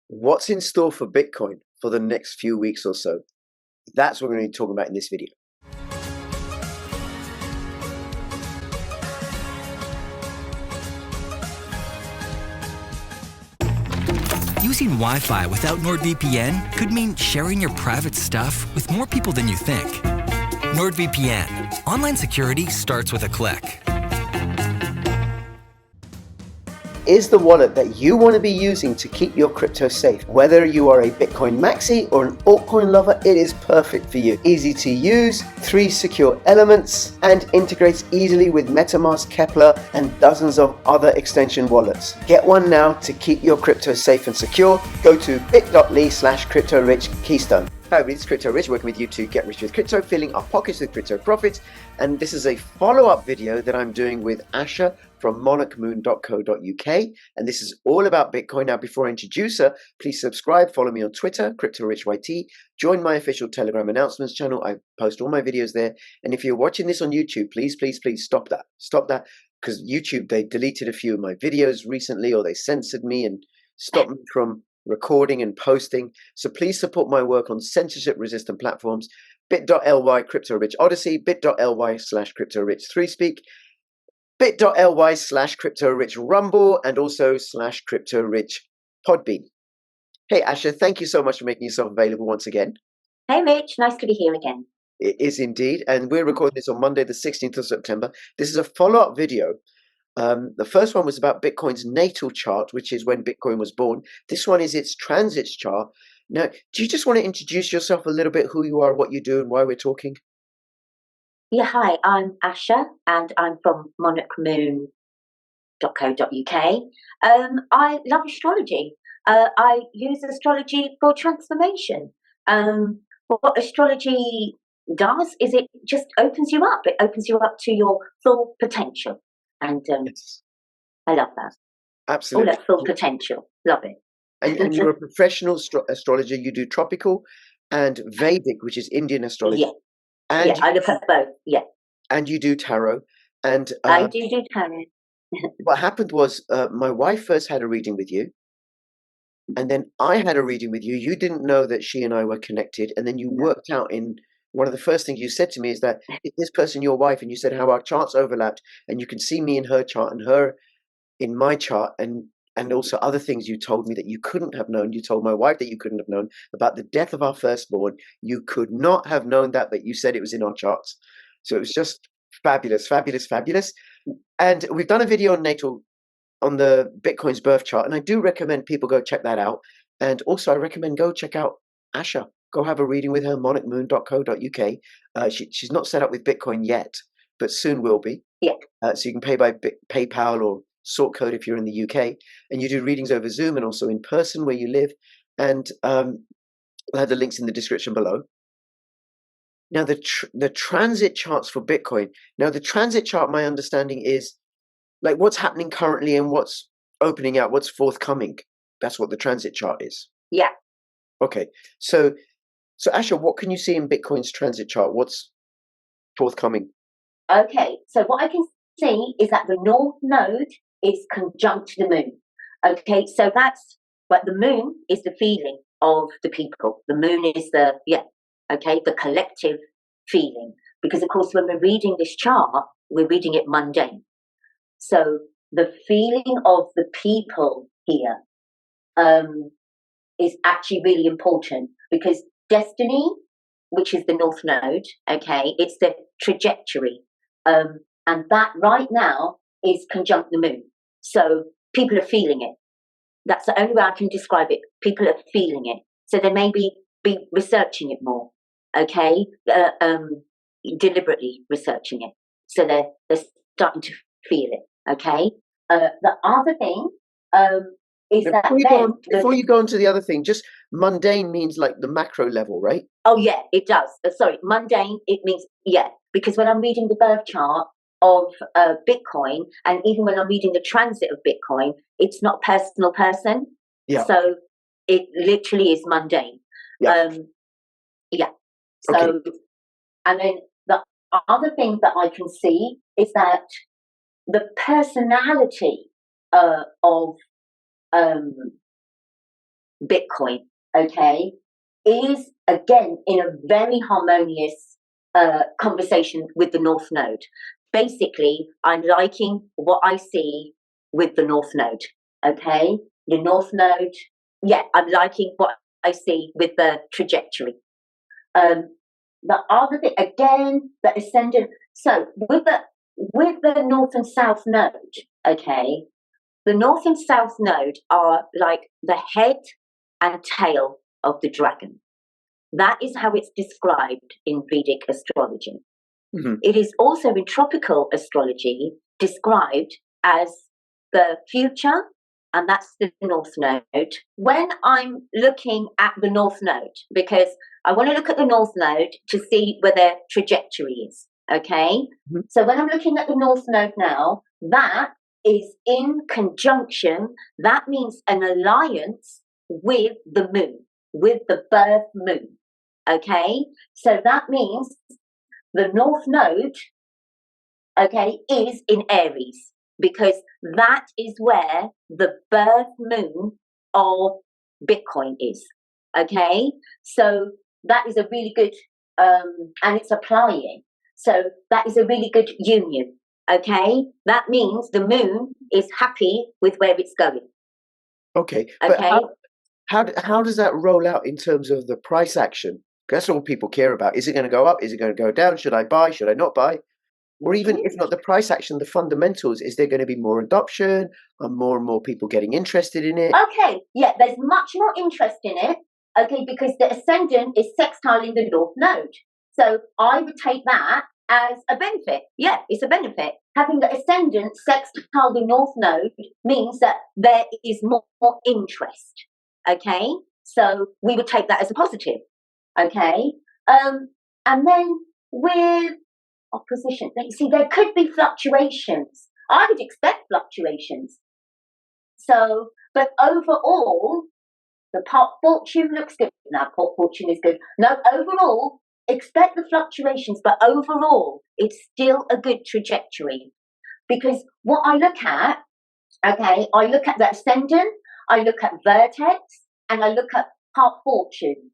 What's in store for Bitcoin for the next few weeks or so? That's what we're going to be talking about in this video. Using Wi-Fi without NordVPN could mean sharing your private stuff with more people than you think. NordVPN. Online security starts with a click. Is the wallet that you want to be using to keep your crypto safe. Whether you are a Bitcoin maxi or an altcoin lover, it is perfect for you. Easy to use, 3 secure elements, and integrates easily with MetaMask, Kepler, and dozens of other extension wallets. Get one now to keep your crypto safe and secure. Go to bit.ly/CryptoRichKeystone. Hi, it's Crypto Rich, working with you to get rich with crypto, filling our pockets with crypto profits. And this is a follow-up video that I'm doing with Asha from monarchmoon.co.uk. And this is all about Bitcoin. Now, before I introduce her, please subscribe, follow me on Twitter, CryptoRichYT, join my official Telegram announcements channel. I post all my videos there. And if you're watching this on YouTube, please stop that. Stop that, because YouTube, they deleted a few of my videos recently, or they censored me and stopped me from recording and posting. So please support my work on censorship-resistant platforms. bit.ly CryptoRich Odyssey, bit.ly/CryptoRich3Speak, bit.ly/CryptoRich Rumble, and also /CryptoRich Podbean. Hey Asha, thank you so much for making yourself available once again. Hey Mitch, nice to be here again. It is indeed, and we're recording this on Monday the 16th of September. This is a follow-up video. The first one was about Bitcoin's natal chart, which is when Bitcoin was born. This one is its transits chart. Now, do you just want to introduce yourself a little bit, who you are, what you do, and why we're talking? Yeah, hi, I'm Asha, and I'm from monarchmoon.co.uk. I love astrology. I use astrology for transformation. What astrology does is it just opens you up. It opens you up to your full potential. And Yes. I love that. Absolutely. All that full potential. Love it. And you're a professional astrologer. You do tropical and Vedic, which is Indian astrology. Yeah, And I look at both. Yeah. And you do tarot. And I do tarot. what happened was my wife first had a reading with you. And then I had a reading with you. You didn't know that she and I were connected. And then you worked out, in one of the first things you said to me is that, is this person your wife? And you said how our charts overlapped. And you can see me in her chart and her in my chart. And also other things you told me that you couldn't have known. You told my wife that you couldn't have known about the death of our firstborn. You could not have known that, but you said it was in our charts. So it was just fabulous. And we've done a video on natal, on the Bitcoin's birth chart, and I do recommend people go check that out. And also I recommend go check out Asha. Go have a reading with her, monarchmoon.co.uk. She's not set up with Bitcoin yet, but soon will be. Yeah. So you can pay by PayPal or sort code if you're in the UK, and you do readings over Zoom and also in person where you live. And we'll have the links in the description below. Now, the transit charts for Bitcoin. Now, the transit chart, my understanding is like what's happening currently and what's opening out, what's forthcoming. That's what the transit chart is. Yeah. Okay. So Asha, what can you see in Bitcoin's transit chart? What's forthcoming? Okay. So what I can see is that the North Node is conjunct the Moon. Okay. So but the Moon is the feeling of the people. The Moon is the collective feeling. Because of course, when we're reading this chart, we're reading it mundane. So the feeling of the people here is actually really important, because destiny, which is the North Node, it's the trajectory. And that right now is conjunct the Moon. So people are feeling it. That's the only way I can describe it. People are feeling it. So they may be researching it more, deliberately researching it. So they're starting to feel it. Okay. The other thing is before you go into the other thing, just mundane means like the macro level, right? Oh yeah, it does. Sorry, mundane. It means because when I'm reading the birth chart of Bitcoin, and even when I'm reading the transit of Bitcoin, it's not personal person. Yeah. So it literally is mundane. Yeah. So, okay. And then the other thing that I can see is that the personality of Bitcoin, okay, is again in a very harmonious conversation with the North Node. Basically, I'm liking what I see with the North Node, okay? The North Node, yeah, I'm liking what I see with the trajectory. The other thing, again, the ascendant. So with the North and South Node, okay, the North and South Node are like the head and tail of the dragon. That is how it's described in Vedic astrology. Mm-hmm. It is also in tropical astrology described as the future, and that's the North Node. When I'm looking at the North Node, because I want to look at the North Node to see where their trajectory is, okay? Mm-hmm. So when I'm looking at the North Node now, that is in conjunction, that means an alliance with the moon, with the birth moon, okay? So that means the North Node, okay, is in Aries, because that is where the birth moon of Bitcoin is, okay? So that is a really good, and it's applying. So that is a really good union, okay? That means the moon is happy with where it's going. Okay, Okay. but how does that roll out in terms of the price action? That's all people care about. Is it going to go up? Is it going to go down? Should I buy? Should I not buy? Or even if not the price action, the fundamentals, is there going to be more adoption? Are more and more people getting interested in it? Okay, yeah, there's much more interest in it, okay, because the ascendant is sextiling the North Node. So I would take that as a benefit. Yeah, it's a benefit. Having the ascendant sextile the North Node means that there is more interest, okay? So we would take that as a positive, okay? And then with opposition, you see, there could be fluctuations. I would expect fluctuations. So, but overall, the pot fortune looks good. Now, pot fortune is good. No, overall, expect the fluctuations, but overall, it's still a good trajectory. Because what I look at, okay, I look at the ascendant, I look at vertex, and I look at pot fortune.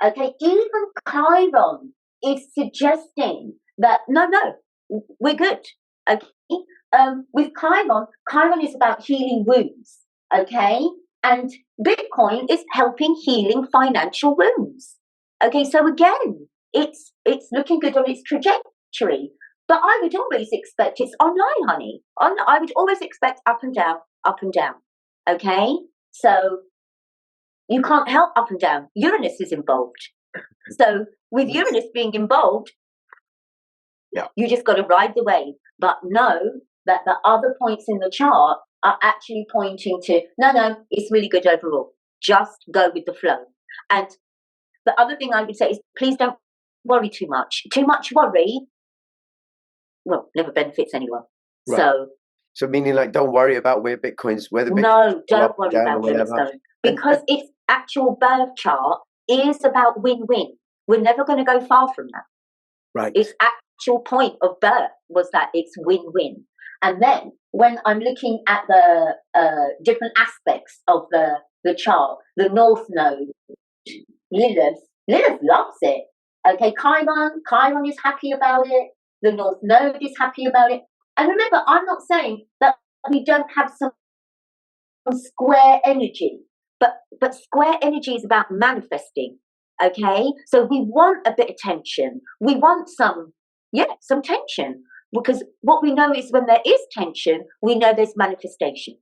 Okay, even Chiron is suggesting that no, we're good. Okay, with Chiron is about healing wounds. Okay, and Bitcoin is helping healing financial wounds. Okay, so again, it's looking good on its trajectory. But I would always expect it's online, honey. I would always expect up and down, up and down. Okay, so you can't help up and down. Uranus is involved. So with Uranus being involved, yeah, you just got to ride the wave. But know that the other points in the chart are actually pointing to, no, it's really good overall. Just go with the flow. And the other thing I would say is please don't worry too much. Too much worry, well, never benefits anyone. Right. So meaning like don't worry about whether Bitcoin's no, don't worry about where it's going. Because its actual birth chart is about win-win. We're never going to go far from that. Right. Its actual point of birth was that it's win-win. And then when I'm looking at the different aspects of the chart, the North Node, Lilith loves it. Okay, Chiron is happy about it. The North Node is happy about it. And remember, I'm not saying that we don't have some square energy, but square energy is about manifesting. Okay, so we want a bit of tension. We want some tension, because what we know is when there is tension, we know there's manifestation.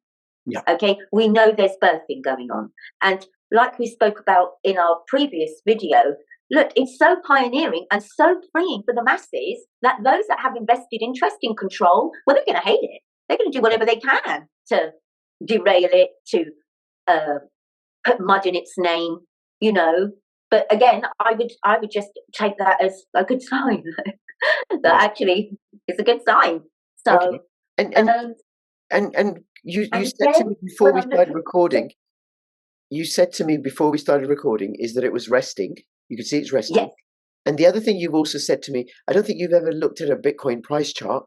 Yeah. Okay, we know there's birthing going on. And like we spoke about in our previous video, look, it's so pioneering and so freeing for the masses that those that have invested interest in control, well, they're going to hate it. They're going to do whatever they can to derail it, to put mud in its name, you know. But again, I would just take that as a good sign. That actually is a good sign. So, okay. And you said to me before we started recording. You said to me before we started recording is that it was resting. You could see it's resting. Yes. And the other thing you've also said to me, I don't think you've ever looked at a Bitcoin price chart.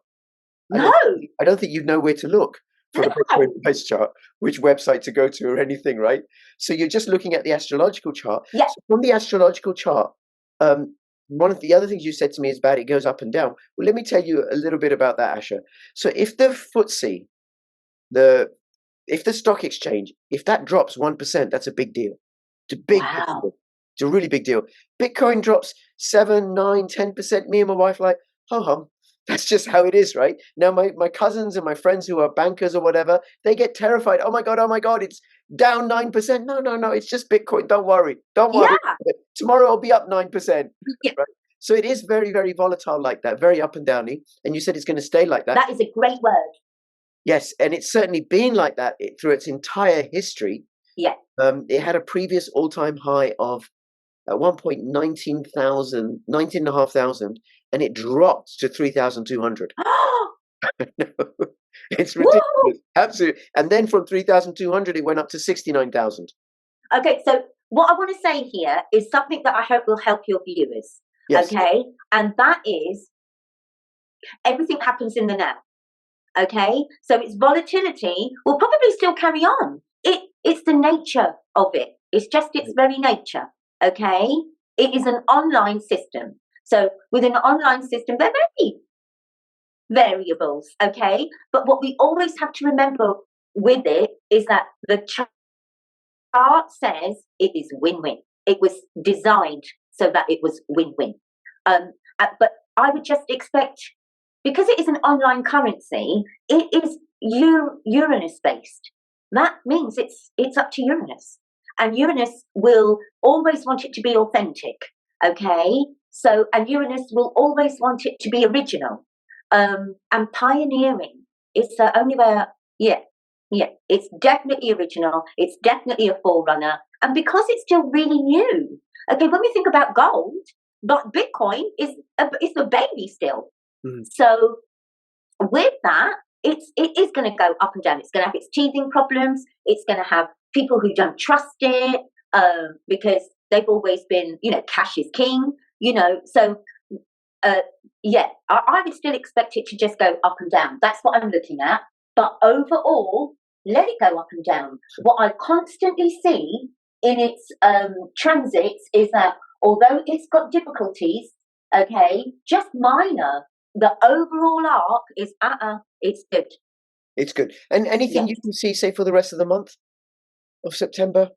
No. I don't think you know where to look. for the Bitcoin price chart, which website to go to or anything, right? So you're just looking at the astrological chart. Yeah. So from the astrological chart, one of the other things you said to me is about it goes up and down. Well, let me tell you a little bit about that, Asha. So if the FTSE, if the stock exchange, if that drops 1%, that's a big deal. It's a big deal. It's a really big deal. Bitcoin drops 7, 9, 10%. Me and my wife are like, ho hum. That's just how it is, right? Now, my cousins and my friends who are bankers or whatever, they get terrified. Oh my God, it's down 9%. No, it's just Bitcoin. Don't worry. Yeah. Tomorrow it'll be up 9%. Yeah. Right? So it is very, very volatile like that, very up and downy. And you said it's going to stay like that. That is a great word. Yes, and it's certainly been like that through its entire history. Yeah. It had a previous all-time high of, at one point, 19,500, and it dropped to 3,200. No, it's ridiculous. Woo! Absolutely. And then from 3,200, it went up to 69,000. Okay, so what I want to say here is something that I hope will help your viewers. Yes. Okay, and that is everything happens in the now. Okay, so its volatility will probably still carry on. It's the nature of it. It's just its very nature. Okay, it is an online system. So with an online system, there are many variables. Okay, but what we always have to remember with it is that the chart says it is win-win. It was designed so that it was win-win. But I would just expect, because it is an online currency, it is Uranus based. That means it's up to Uranus, and Uranus will always want it to be authentic. Okay, so and Uranus will always want it to be original, and pioneering. It's the only way. Yeah, it's definitely original. It's definitely a forerunner, and because it's still really new. Okay, when we think about gold, but Bitcoin is a baby still. Mm. So with that, it is going to go up and down. It's going to have its teething problems. It's going to have people who don't trust it because they've always been, cash is king. So yeah, I would still expect it to just go up and down. That's what I'm looking at. But overall, let it go up and down. What I constantly see in its transits is that although it's got difficulties, okay, just minor, the overall arc is it's good. It's good. And anything you can see, say, for the rest of the month of September?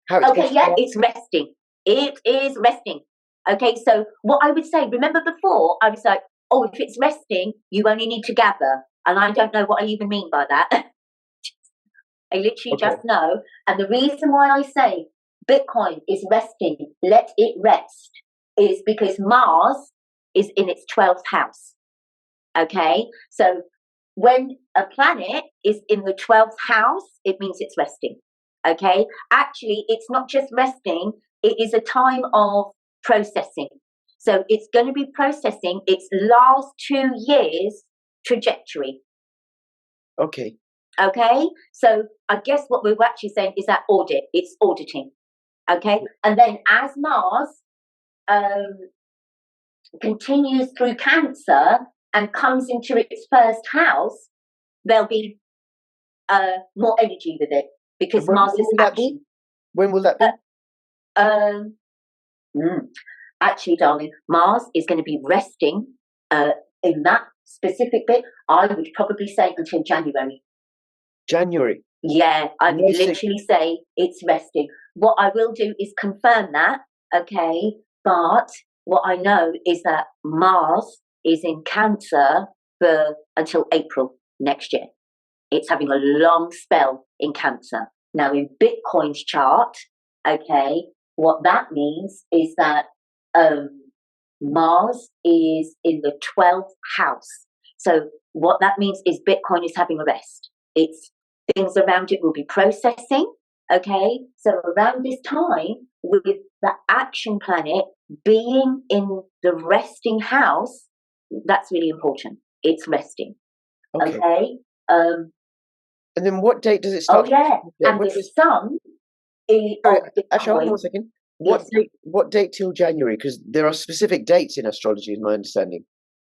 It's resting. It is resting. Okay, so what I would say, remember before, I was like, if it's resting, you only need to gather. And I don't know what I even mean by that. I literally just know. And the reason why I say Bitcoin is resting, let it rest, is because Mars is in its 12th house. Okay, so when a planet is in the 12th house, it means it's resting. Okay, actually, it's not just resting, it is a time of processing. So it's going to be processing its last 2 years trajectory. Okay. Okay, so I guess what we're actually saying is that it's auditing. Okay, and then as Mars continues through Cancer and comes into its first house, there'll be more energy with it because Mars is action. When will that be? Actually, darling, Mars is going to be resting in that specific bit. I would probably say until January. January? Yeah, I would literally say it's resting. What I will do is confirm that, okay? But what I know is that Mars is in Cancer until April next year. It's having a long spell in Cancer. Now, in Bitcoin's chart, okay, what that means is that Mars is in the 12th house. So what that means is Bitcoin is having a rest. It's things around it will be processing. Okay, so around this time, with the action planet being in the resting house, that's really important. It's resting. Okay. And then what date does it start? Oh yeah, and the sun is. Actually, hold on a second. What date till January? Because there are specific dates in astrology, is my understanding.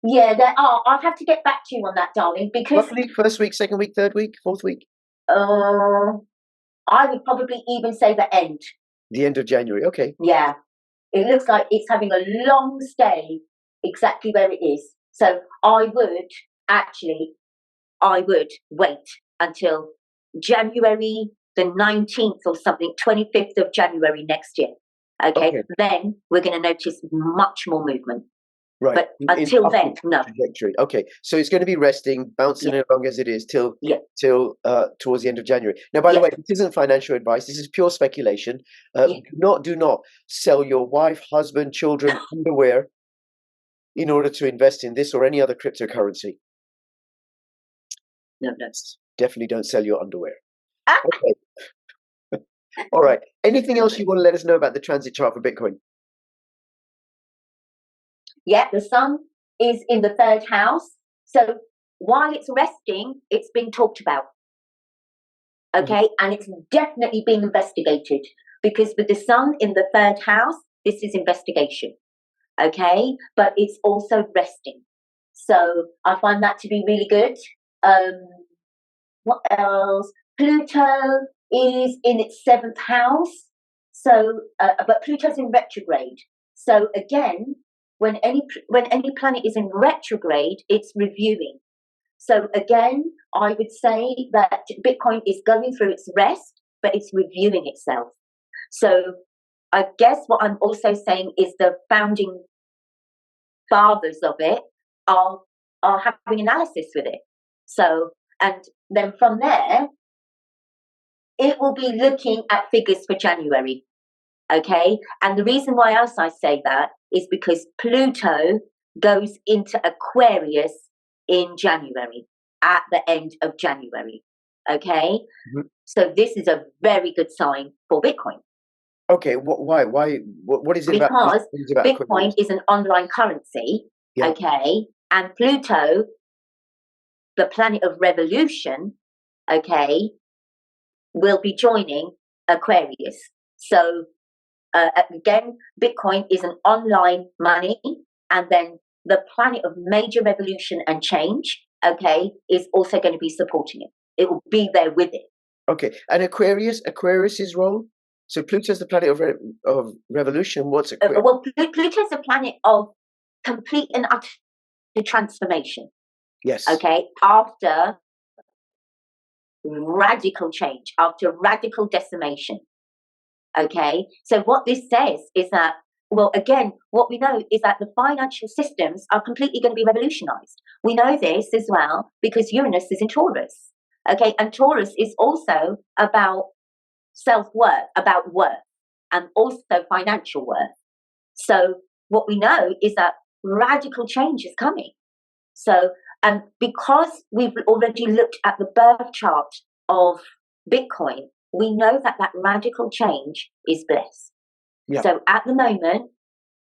Yeah, there are. I'll have to get back to you on that, darling, because Roughly first week, second week, third week, fourth week? I would probably even say the end. The end of January. Okay. Yeah, it looks like it's having a long stay exactly where it is. So I would wait until January the 19th or something, 25th of January next year. Okay. Then we're going to notice much more movement. Right. But until then, no. Trajectory. Okay. So it's going to be resting, bouncing along as it is till towards the end of January. Now, by the way, this isn't financial advice. This is pure speculation. Do not sell your wife, husband, children underwear in order to invest in this or any other cryptocurrency. No. Definitely don't sell your underwear. Okay. All right. Anything else you want to let us know about the transit chart for Bitcoin? Yeah, the sun is in the 3rd house. So while it's resting, it's being talked about. Okay. And it's definitely being investigated, because with the sun in the 3rd house, this is investigation. Okay. But it's also resting. So I find that to be really good. What else? Pluto is in its 7th house. So, but Pluto's in retrograde. So again, when any planet is in retrograde, it's reviewing. So again, I would say that Bitcoin is going through its rest, but it's reviewing itself. So I guess what I'm also saying is the founding fathers of it are having analysis with it. So, and then from there, it will be looking at figures for January. Okay. And the reason why else I say that is because Pluto goes into Aquarius in January, at the end of January. Okay. So this is a very good sign for Bitcoin. Okay. Why? What is it because about? Because Bitcoin is an online currency. Yeah. Okay. And Pluto, the planet of revolution, okay, will be joining Aquarius. So again, Bitcoin is an online money, and then the planet of major revolution and change, okay, is also going to be supporting it. It will be there with it. Okay, and Aquarius's role. So Pluto's the planet of revolution. What's Aquarius? Well, Pluto's a planet of complete and utter transformation. Yes. Okay, after radical change, after radical decimation. Okay, so what this says is that, well, again, what we know is that the financial systems are completely going to be revolutionized. We know this as well because Uranus is in Taurus. Okay, and Taurus is also about self-worth, about worth, and also financial worth. So what we know is that radical change is coming. So, and because we've already looked at the birth chart of Bitcoin, we know that that radical change is bliss. Yeah. So at the moment,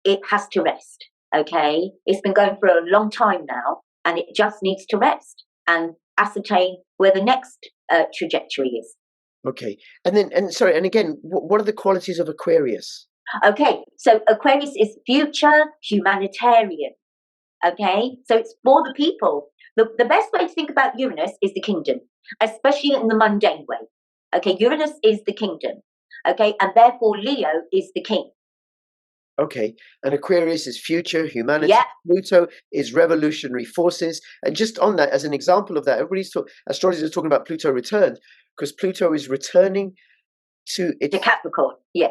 it has to rest. Okay, it's been going for a long time now, and it just needs to rest and ascertain where the next trajectory is. Okay, and again, what are the qualities of Aquarius? Okay, so Aquarius is future humanitarian. Okay, so it's for the people. The best way to think about Uranus is the kingdom, especially in the mundane way. Okay, Uranus is the kingdom. Okay, and therefore Leo is the king. Okay, and Aquarius is future humanity. Yeah. Pluto is revolutionary forces. And just on that, as an example of that, astrologers are talking about Pluto returned, because Pluto is returning to Capricorn. Yeah.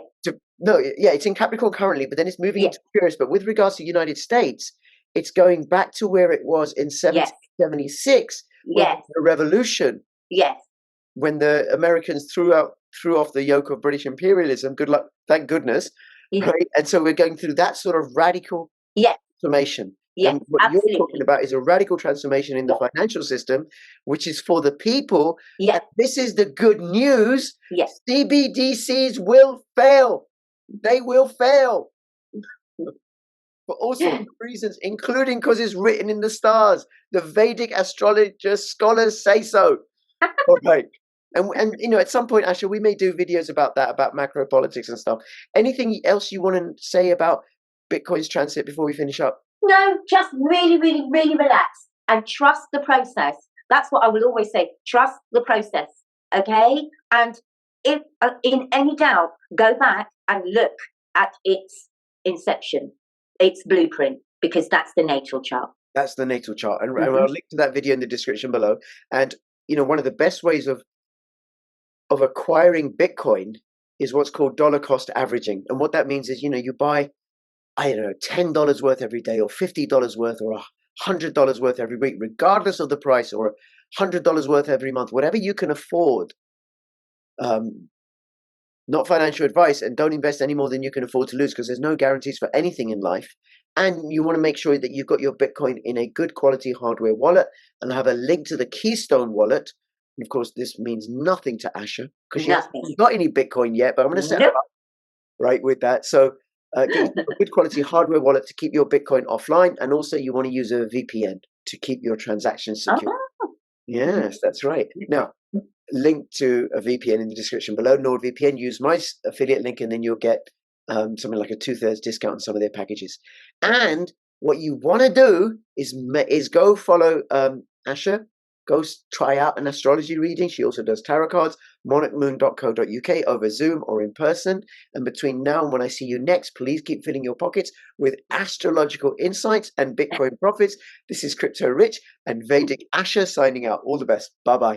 It's in Capricorn currently, but then it's moving into Aquarius. But with regards to the United States, it's going back to where it was in 1776. Yes. The revolution. Yes. When the Americans threw off the yoke of British imperialism. Good luck, thank goodness. Yeah. Right? And so we're going through that sort of radical transformation. Yes, and what absolutely. you're talking about is a radical transformation in the financial system, which is for the people. Yes. And this is the good news. Yes. CBDCs will fail. They will fail. For all sorts of reasons, including because it's written in the stars. The Vedic astrologer scholars say so. All right. And at some point, Asha, we may do videos about that, about macro politics and stuff. Anything else you want to say about Bitcoin's transit before we finish up? No, just really, really, really relax and trust the process. That's what I will always say. Trust the process. Okay. And if in any doubt, go back and look at its inception, its blueprint, because that's the natal chart. That's the natal chart. And Mhm. I'll link to that video in the description below. And, one of the best ways of acquiring Bitcoin is what's called dollar cost averaging. And what that means is, you buy, I don't know, $10 worth every day or $50 worth or $100 worth every week, regardless of the price, or $100 worth every month, whatever you can afford. Not financial advice, and don't invest any more than you can afford to lose, because there's no guarantees for anything in life. And you want to make sure that you've got your Bitcoin in a good quality hardware wallet, and I have a link to the KEYSTONE wallet. And of course, this means nothing to Asha because she hasn't got any Bitcoin yet, but I'm going to set her up right with that. So get yourself a good quality hardware wallet to keep your Bitcoin offline, and also you want to use a VPN to keep your transactions secure. Yes, that's right. Now, link to a VPN in the description below. NordVPN, use my affiliate link, and then you'll get something like a 2/3 discount on some of their packages. And what you want to do is go follow Asha. Go try out an astrology reading. She also does tarot cards. monarchmoon.co.uk over Zoom or in person. And between now and when I see you next, please keep filling your pockets with astrological insights and Bitcoin profits. This is Crypto Rich and Vedic Asha signing out. All the best. Bye-bye.